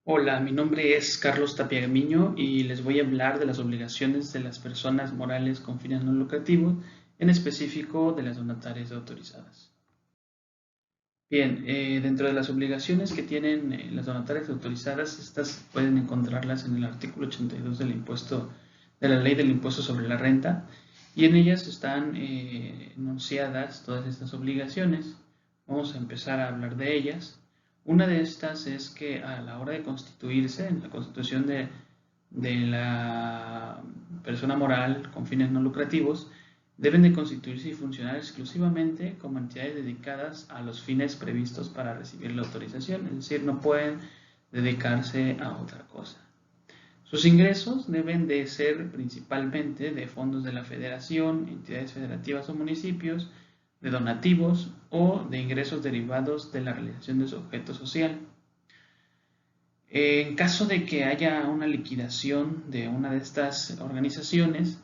Hola, mi nombre es Carlos Tapia Gamiño y les voy a hablar de las obligaciones de las personas morales con fines no lucrativos, en específico de las donatarias autorizadas. Bien, dentro de las obligaciones que tienen las donatarias autorizadas, estas pueden encontrarlas en el artículo 82 del impuesto, de la ley del impuesto sobre la renta, y en ellas están enunciadas todas estas obligaciones. Vamos a empezar a hablar de ellas. Una de estas es que a la hora de constituirse, en la constitución de la persona moral con fines no lucrativos, deben de constituirse y funcionar exclusivamente como entidades dedicadas a los fines previstos para recibir la autorización, es decir, no pueden dedicarse a otra cosa. Sus ingresos deben de ser principalmente de fondos de la federación, entidades federativas o municipios, de donativos o de ingresos derivados de la realización de su objeto social. En caso de que haya una liquidación de una de estas organizaciones,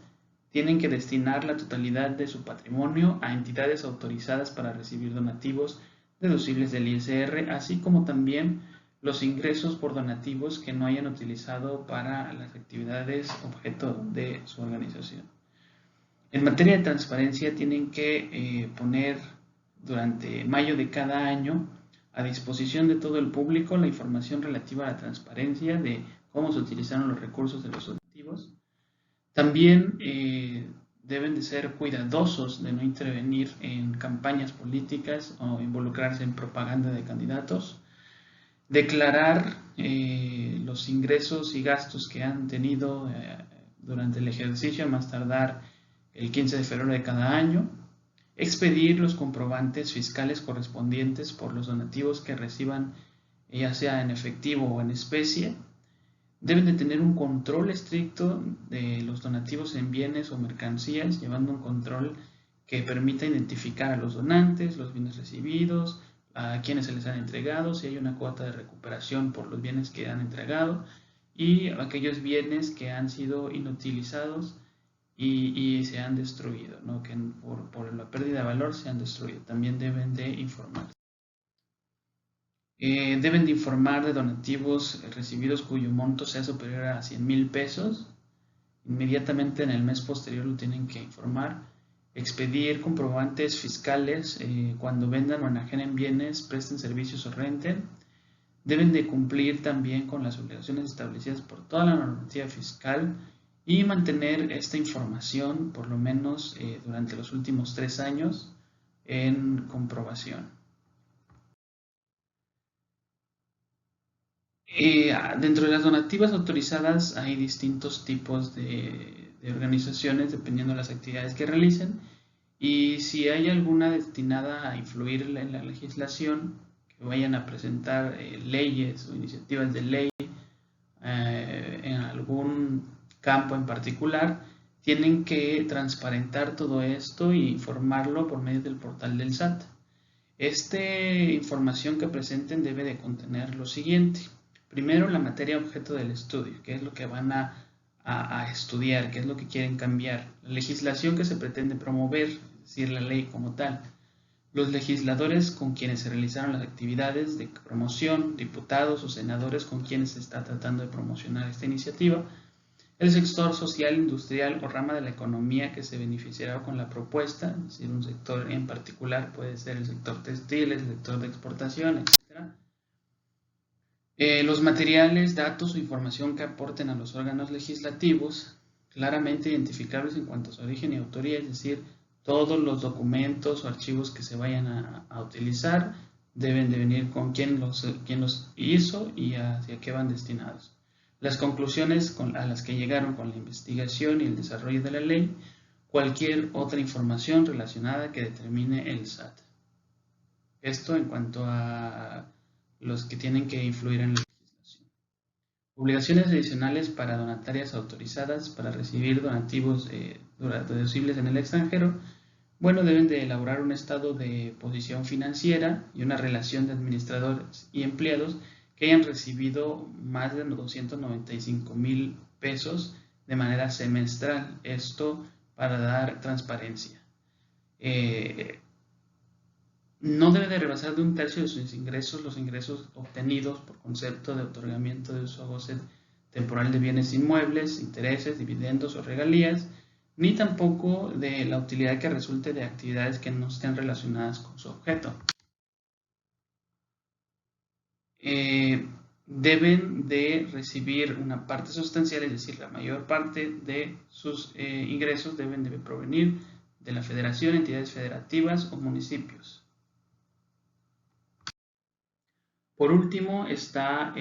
tienen que destinar la totalidad de su patrimonio a entidades autorizadas para recibir donativos deducibles del ISR, así como también los ingresos por donativos que no hayan utilizado para las actividades objeto de su organización. En materia de transparencia, tienen que poner durante mayo de cada año a disposición de todo el público la información relativa a la transparencia de cómo se utilizaron los recursos de los donativos. También deben de ser cuidadosos de no intervenir en campañas políticas o involucrarse en propaganda de candidatos. Declarar los ingresos y gastos que han tenido durante el ejercicio, a más tardar el 15 de febrero de cada año. Expedir los comprobantes fiscales correspondientes por los donativos que reciban, ya sea en efectivo o en especie. Deben de tener un control estricto de los donativos en bienes o mercancías, llevando un control que permita identificar a los donantes, los bienes recibidos, a quienes se les han entregado, si hay una cuota de recuperación por los bienes que han entregado y aquellos bienes que han sido inutilizados y se han destruido, ¿no? Que por la pérdida de valor se han destruido. También deben de informar. Deben de informar de donativos recibidos cuyo monto sea superior a 100,000 pesos. Inmediatamente en el mes posterior lo tienen que informar. Expedir comprobantes fiscales cuando vendan o enajenen bienes, presten servicios o renten. Deben de cumplir también con las obligaciones establecidas por toda la normativa fiscal y mantener esta información por lo menos durante los últimos 3 años en comprobación. Dentro de las donativas autorizadas hay distintos tipos de organizaciones dependiendo de las actividades que realicen, y si hay alguna destinada a influir en la legislación, que vayan a presentar leyes o iniciativas de ley en algún campo en particular, tienen que transparentar todo esto e informarlo por medio del portal del SAT. Esta información que presenten debe de contener lo siguiente. Primero, la materia objeto del estudio, qué es lo que van a estudiar, qué es lo que quieren cambiar, la legislación que se pretende promover, es decir, la ley como tal, los legisladores con quienes se realizaron las actividades de promoción, diputados o senadores con quienes se está tratando de promocionar esta iniciativa, el sector social, industrial o rama de la economía que se beneficiará con la propuesta, es decir, un sector en particular puede ser el sector textil, el sector de exportación, etc. Los materiales, datos o información que aporten a los órganos legislativos, claramente identificables en cuanto a su origen y autoría, es decir, todos los documentos o archivos que se vayan a utilizar deben de venir con quién los hizo y hacia qué van destinados. Las conclusiones a las que llegaron con la investigación y el desarrollo de la ley, cualquier otra información relacionada que determine el SAT. Esto en cuanto a los que tienen que influir en la legislación. Obligaciones adicionales para donatarias autorizadas para recibir donativos deducibles en el extranjero. Bueno, deben de elaborar un estado de posición financiera y una relación de administradores y empleados que hayan recibido más de 295,000 pesos de manera semestral. Esto para dar transparencia. no debe de rebasar de 1/3 de sus ingresos los ingresos obtenidos por concepto de otorgamiento de uso a goce temporal de bienes inmuebles, intereses, dividendos o regalías, ni tampoco de la utilidad que resulte de actividades que no estén relacionadas con su objeto. Deben de recibir una parte sustancial, es decir, la mayor parte de sus ingresos deben de provenir de la federación, entidades federativas o municipios. Por último, está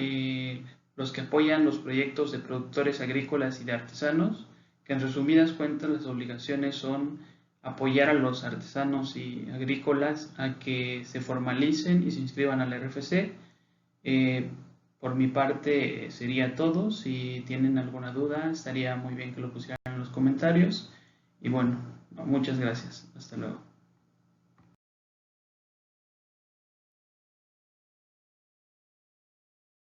los que apoyan los proyectos de productores agrícolas y de artesanos, que en resumidas cuentas las obligaciones son apoyar a los artesanos y agrícolas a que se formalicen y se inscriban al RFC. Por mi parte sería todo. Si tienen alguna duda, estaría muy bien que lo pusieran en los comentarios. Y bueno, muchas gracias. Hasta luego.